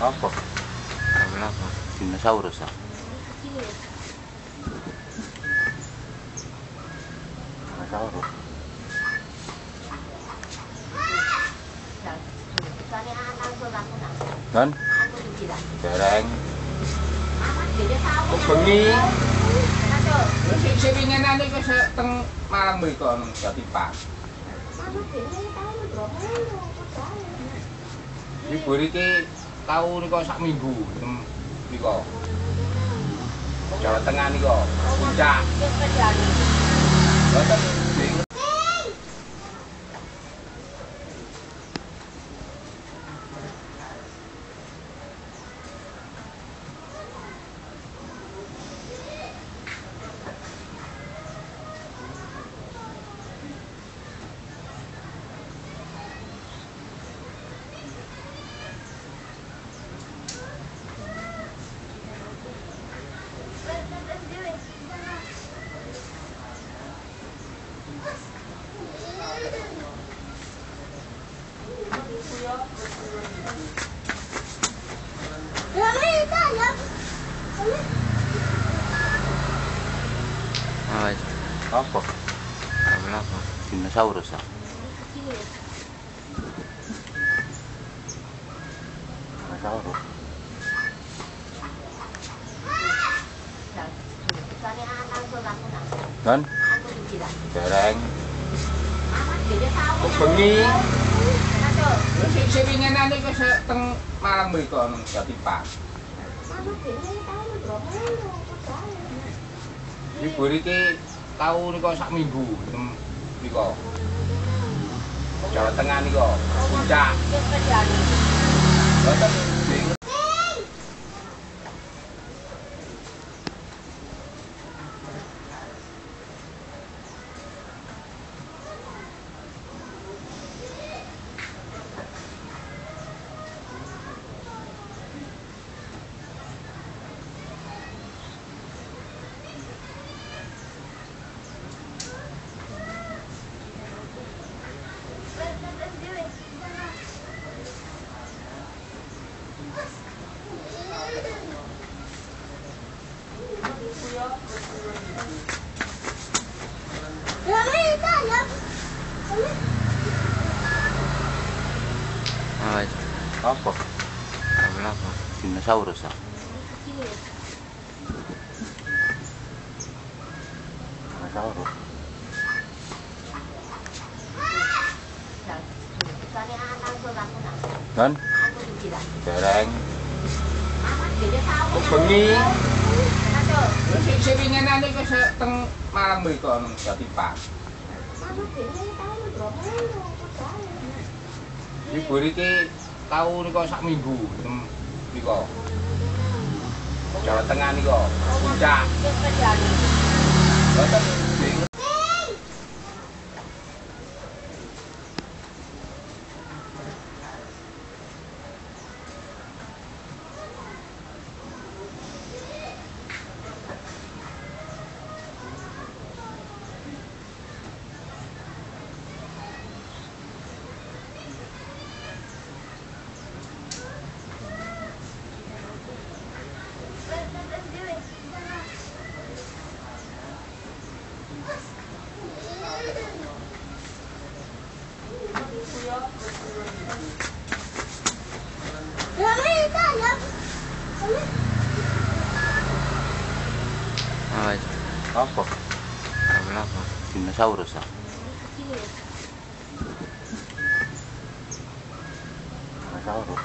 Apa? Apa? Dinosaurus ah. Dinosaurus. Kan? Dereng. Bengi. Sing winginane wis teng Malang mriko nang Jati Pak. Libur iki tau nika sak minggu nika. Jawa Tengah nika, Puncak. Boten apa? Apa? Dinosaurus ah. Dinosaurus. Kan? Dereng. Bengi. Sing winginane wis teng Malang mriko nang Jati Pak. Libur iki tau nika sak minggu nika. Jawa Tengah nika, Puncak. Boten apa? Apa? Dinosaurus ah. Dinosaurus. Kan? Dereng. Bengi. Sing winginane wis teng Malang mriko nang Jati Pak. Libur iki tau nika sak minggu nika. Jawa Tengah nika, Puncak. Boten apa? Apa? Dinosaurus ah. Dinosaurus.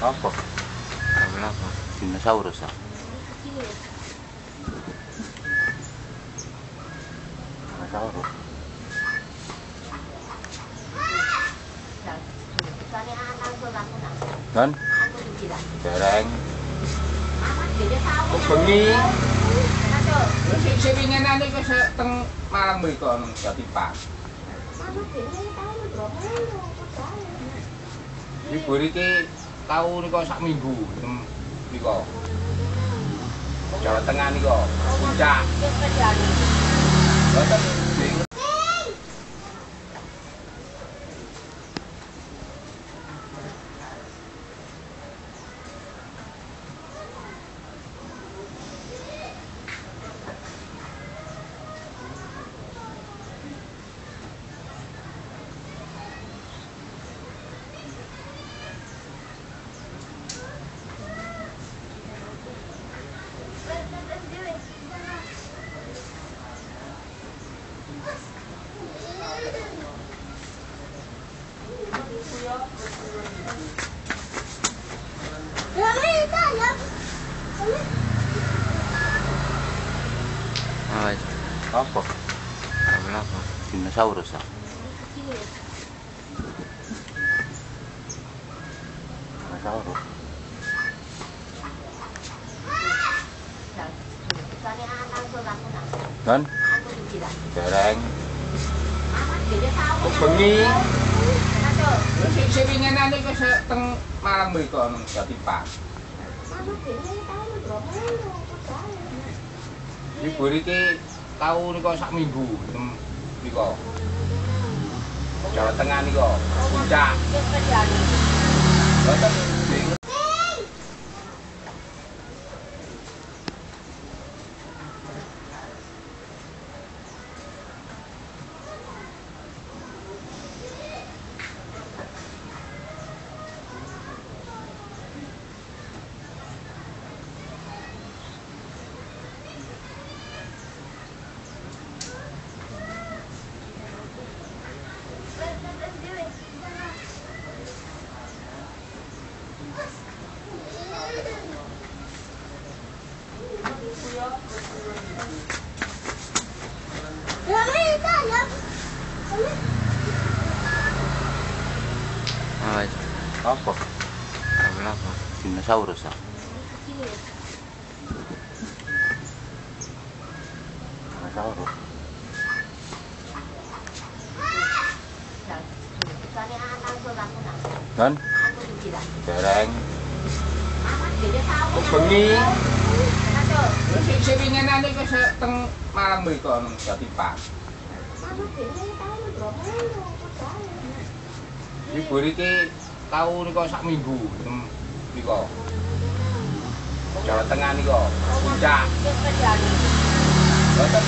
Apa? Apa? Dinosaurus ah. Dinosaurus. Kan? Dereng. Bengi. Sing winginane wis teng Malang mriko nang Jati Pak. Libur iki tau nika sak minggu nika. Jawa Tengah nika, Puncak. Boten apa? Apa? Dinosaurus ah. Dinosaurus. Kan? Dereng. Bengi. Sing winginane wis teng Malang mriko nang Jati Pak. Libur iki tau nika sak minggu nika. Jawa Tengah nika, Puncak. Boten apa? Apa? Dinosaurus ah. Dinosaurus. Kan? Dereng. Bengi. Sing winginane wis teng Malang mriko nang Jati Pak. Libur iki tau nika sak minggu nika. Jawa Tengah nika, Puncak. Boten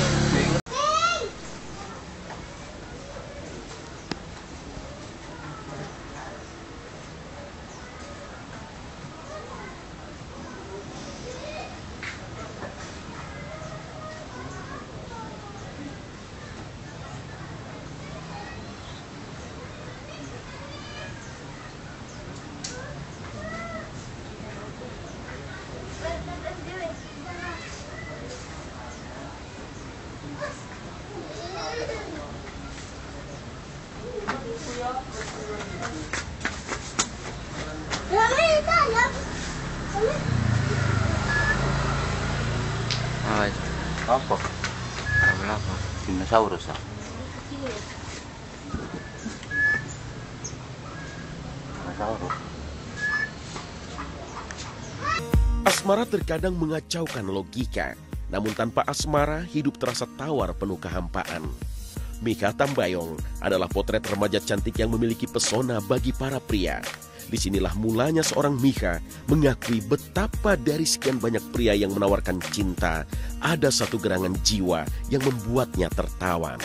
apa? Apa? Dinosaurus ah. Dinosaurus. Asmara terkadang mengacaukan logika, namun tanpa asmara hidup terasa tawar penuh kehampaan. Mika Tambayong adalah potret remaja cantik yang memiliki pesona bagi para pria. Disinilah mulanya seorang Mika mengakui betapa dari sekian banyak pria yang menawarkan cinta, ada satu gerangan jiwa yang membuatnya tertawan.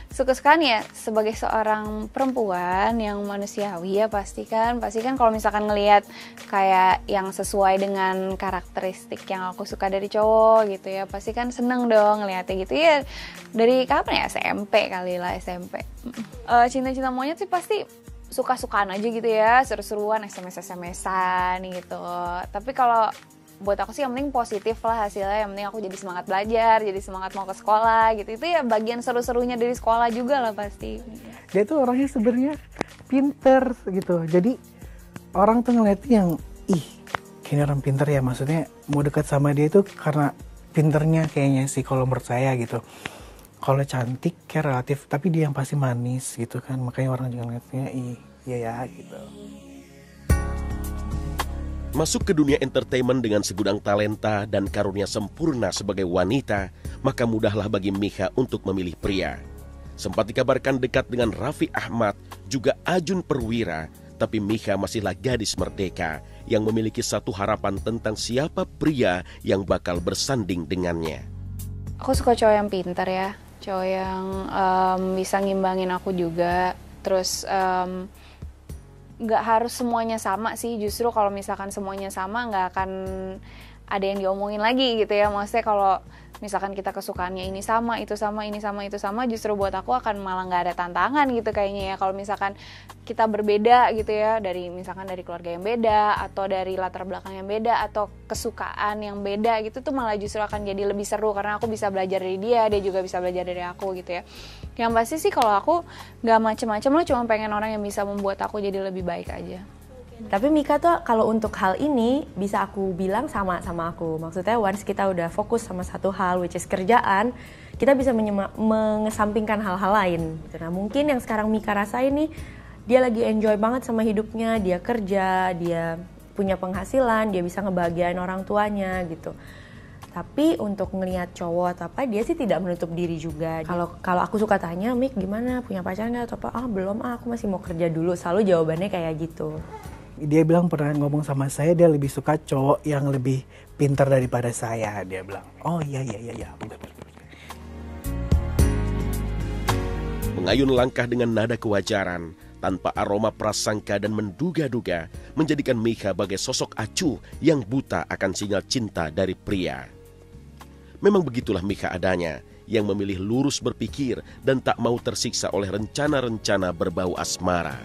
Suka-sukaan ya sebagai seorang perempuan yang manusiawi ya pasti kan kalau misalkan ngelihat kayak yang sesuai dengan karakteristik yang aku suka dari cowok gitu ya, pasti kan seneng dong ngeliatnya gitu ya. Dari kapan ya, SMP kali lah, SMP. Cinta-cinta monyet sih pasti suka-sukaan aja gitu ya, seru-seruan, SMS-an gitu. Tapi kalau buat aku sih yang penting positif lah hasilnya, yang penting aku jadi semangat belajar, jadi semangat mau ke sekolah gitu. Itu ya bagian seru-serunya dari sekolah juga lah pasti. Dia tuh orangnya sebenarnya pinter gitu, jadi orang tuh ngeliatnya yang kayaknya orang pinter ya, maksudnya mau dekat sama dia itu karena pinternya kayaknya sih kalau menurut saya gitu. Kalau cantik kayak relatif, tapi dia yang pasti manis gitu kan, makanya orang juga ngeliatnya iya ya gitu. Masuk ke dunia entertainment dengan segudang talenta dan karunia sempurna sebagai wanita, maka mudahlah bagi Mika untuk memilih pria. Sempat dikabarkan dekat dengan Raffi Ahmad, juga Ajun Perwira, tapi Mika masihlah gadis merdeka yang memiliki satu harapan tentang siapa pria yang bakal bersanding dengannya. Aku suka cowok yang pintar ya, cowok yang bisa ngimbangin aku juga, terus nggak harus semuanya sama sih, justru kalau misalkan semuanya sama nggak akan ada yang diomongin lagi gitu ya. Maksudnya kalau misalkan kita kesukaannya ini sama, itu sama, ini sama, itu sama, justru buat aku akan malah nggak ada tantangan gitu kayaknya ya. Kalau misalkan kita berbeda gitu ya, misalkan dari keluarga yang beda, atau dari latar belakang yang beda, atau kesukaan yang beda gitu, tuh malah justru akan jadi lebih seru karena aku bisa belajar dari dia juga bisa belajar dari aku gitu ya. Yang pasti sih kalau aku nggak macem-macem lah, cuma pengen orang yang bisa membuat aku jadi lebih baik aja. Tapi Mika tuh kalau untuk hal ini bisa aku bilang sama aku. Maksudnya once kita udah fokus sama satu hal, which is kerjaan, kita bisa mengesampingkan hal-hal lain. Nah mungkin yang sekarang Mika rasain nih, dia lagi enjoy banget sama hidupnya, dia kerja, dia punya penghasilan, dia bisa ngebahagiain orang tuanya gitu. Tapi untuk ngelihat cowok atau apa, dia sih tidak menutup diri juga. Kalau aku suka tanya, Mik gimana, punya pacar nggak atau apa? Belum, aku masih mau kerja dulu. Selalu jawabannya kayak gitu. Dia bilang pernah ngomong sama saya, dia lebih suka cowok yang lebih pintar daripada saya. Dia bilang, oh iya. Mengayun langkah dengan nada kewajaran, tanpa aroma prasangka dan menduga-duga, menjadikan Mika bagai sosok acuh yang buta akan sinyal cinta dari pria. Memang begitulah Mika adanya, yang memilih lurus berpikir dan tak mau tersiksa oleh rencana-rencana berbau asmara.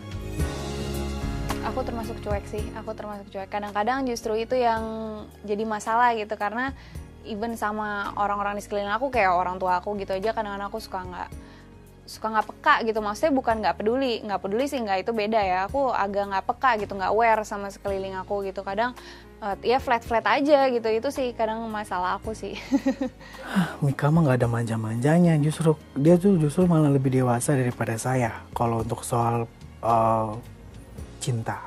Aku termasuk cuek. Kadang-kadang justru itu yang jadi masalah gitu, karena even sama orang-orang di sekeliling aku, kayak orang tua aku gitu aja, kadang-kadang aku suka nggak peka gitu. Maksudnya bukan nggak peduli sih, nggak, itu beda ya. Aku agak nggak peka gitu, nggak aware sama sekeliling aku gitu. Kadang ya flat aja gitu. Itu sih kadang masalah aku sih. Mika mah nggak ada manja-manjanya, dia justru malah lebih dewasa daripada saya kalau untuk soal cinta.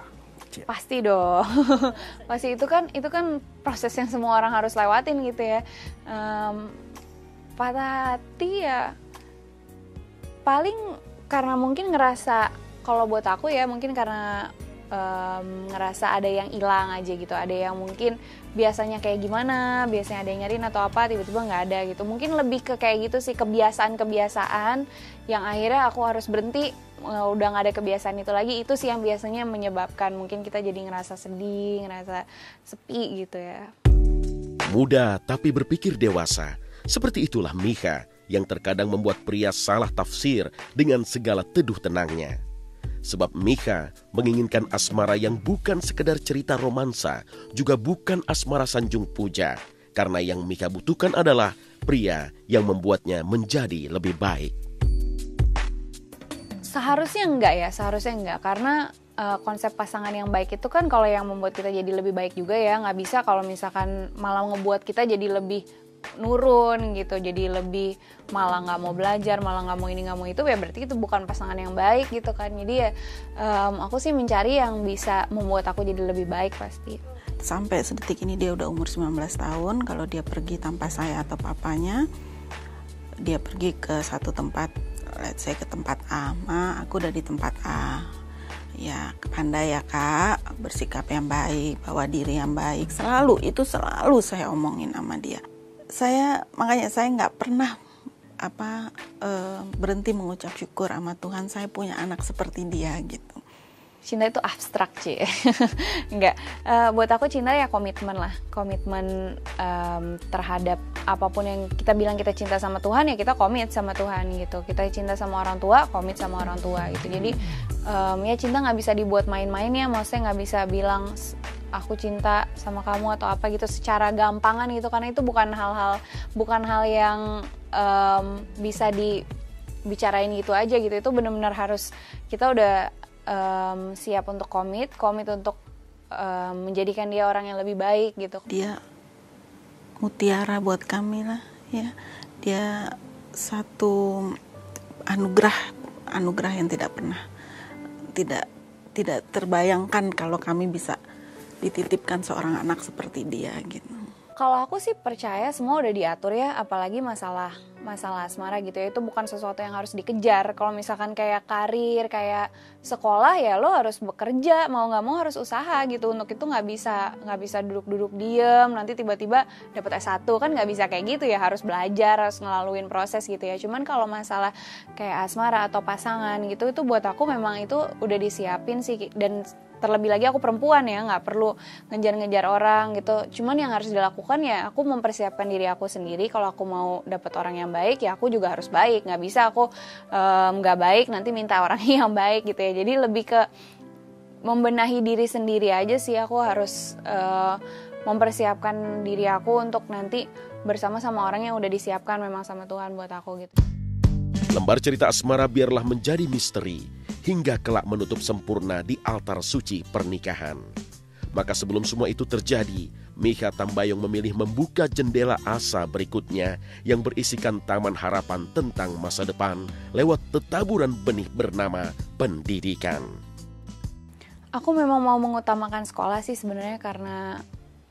Pasti dong. Pasti itu kan proses yang semua orang harus lewatin gitu ya. Patah hati ya paling karena mungkin ngerasa, kalau buat aku ya mungkin karena ngerasa ada yang hilang aja gitu. Ada yang mungkin biasanya kayak gimana, biasanya ada yang nyariin atau apa, tiba-tiba nggak ada gitu. Mungkin lebih ke kayak gitu sih, kebiasaan yang akhirnya aku harus berhenti. Udah nggak ada kebiasaan itu lagi, itu sih yang biasanya menyebabkan mungkin kita jadi ngerasa sedih, ngerasa sepi gitu ya. Muda tapi berpikir dewasa, seperti itulah Mika yang terkadang membuat pria salah tafsir dengan segala teduh tenangnya. Sebab Mika menginginkan asmara yang bukan sekedar cerita romansa, juga bukan asmara sanjung puja, karena yang Mika butuhkan adalah pria yang membuatnya menjadi lebih baik. Seharusnya enggak, karena konsep pasangan yang baik itu kan kalau yang membuat kita jadi lebih baik juga ya. Nggak bisa kalau misalkan malah ngebuat kita jadi lebih nurun gitu, jadi lebih malah nggak mau belajar, malah nggak mau ini nggak mau itu, ya berarti itu bukan pasangan yang baik gitu kan. Jadi ya aku sih mencari yang bisa membuat aku jadi lebih baik pasti. Sampai sedetik ini dia udah umur 19 tahun, kalau dia pergi tanpa saya atau papanya, dia pergi ke satu tempat, let's say ke tempat A, Ma, aku udah di tempat A. Ya, pandai ya Kak, bersikap yang baik, bawa diri yang baik. Selalu saya omongin sama dia. Makanya saya nggak pernah berhenti mengucap syukur sama Tuhan saya punya anak seperti dia gitu. Cinta itu abstrak sih. Enggak, buat aku cinta ya komitmen lah, komitmen terhadap apapun yang kita bilang kita cinta sama Tuhan, ya kita komit sama Tuhan gitu. Kita cinta sama orang tua, komit sama orang tua gitu. Jadi ya cinta nggak bisa dibuat main-main ya, maksudnya nggak bisa bilang aku cinta sama kamu atau apa gitu secara gampangan gitu, karena itu bukan hal yang bisa dibicarain gitu aja gitu. Itu benar-benar harus kita udah siap untuk komit untuk menjadikan dia orang yang lebih baik gitu. Dia mutiara buat kami lah ya. Dia satu anugerah yang tidak pernah tidak terbayangkan kalau kami bisa dititipkan seorang anak seperti dia gitu. Kalau aku sih percaya semua udah diatur ya, apalagi masalah asmara gitu ya, itu bukan sesuatu yang harus dikejar. Kalau misalkan kayak karir, kayak sekolah ya lo harus bekerja, mau nggak mau harus usaha gitu. Untuk itu nggak bisa duduk diem, nanti tiba-tiba dapet S1 kan nggak bisa kayak gitu ya, harus belajar, harus ngelaluin proses gitu ya. Cuman kalau masalah kayak asmara atau pasangan gitu, itu buat aku memang itu udah disiapin sih. Dan terlebih lagi aku perempuan ya, nggak perlu ngejar-ngejar orang gitu. Cuman yang harus dilakukan ya aku mempersiapkan diri aku sendiri. Kalau aku mau dapet orang yang baik ya aku juga harus baik. Nggak bisa aku nggak baik nanti minta orang yang baik gitu ya. Jadi lebih ke membenahi diri sendiri aja sih. Aku harus mempersiapkan diri aku untuk nanti bersama sama orang yang udah disiapkan memang sama Tuhan buat aku gitu. Lembar cerita asmara biarlah menjadi misteri hingga kelak menutup sempurna di altar suci pernikahan. Maka sebelum semua itu terjadi, Mikha Tambayong memilih membuka jendela asa berikutnya yang berisikan taman harapan tentang masa depan lewat tetaburan benih bernama pendidikan. Aku memang mau mengutamakan sekolah sih sebenarnya, karena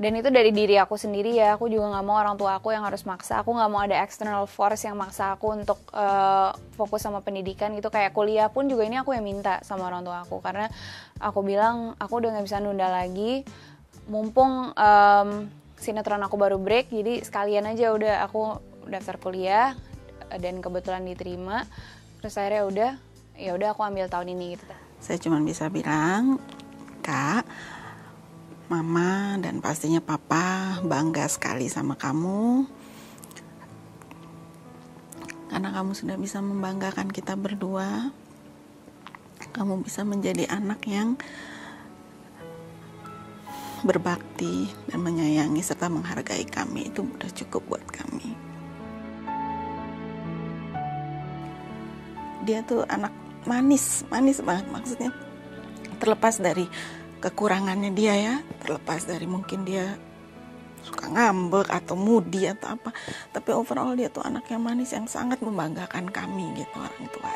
dan itu dari diri aku sendiri ya. Aku juga nggak mau orang tua aku yang harus maksa. Aku nggak mau ada external force yang maksa aku untuk fokus sama pendidikan gitu. Kayak kuliah pun juga ini aku yang minta sama orang tua aku, karena aku bilang aku udah nggak bisa nunda lagi. Mumpung sinetron aku baru break, jadi sekalian aja udah aku daftar kuliah dan kebetulan diterima. Terus akhirnya ya udah aku ambil tahun ini gitu. Saya cuma bisa bilang, Kak, Mama dan pastinya Papa bangga sekali sama kamu. Karena kamu sudah bisa membanggakan kita berdua. Kamu bisa menjadi anak yang berbakti dan menyayangi serta menghargai kami. Itu udah cukup buat kami. Dia tuh anak manis banget, maksudnya terlepas dari kekurangannya dia ya, terlepas dari mungkin dia suka ngambek atau moody atau apa, tapi overall dia tuh anak yang manis yang sangat membanggakan kami gitu, orang tua.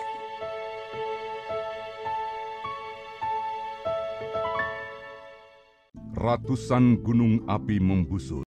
Ratusan gunung api membusuk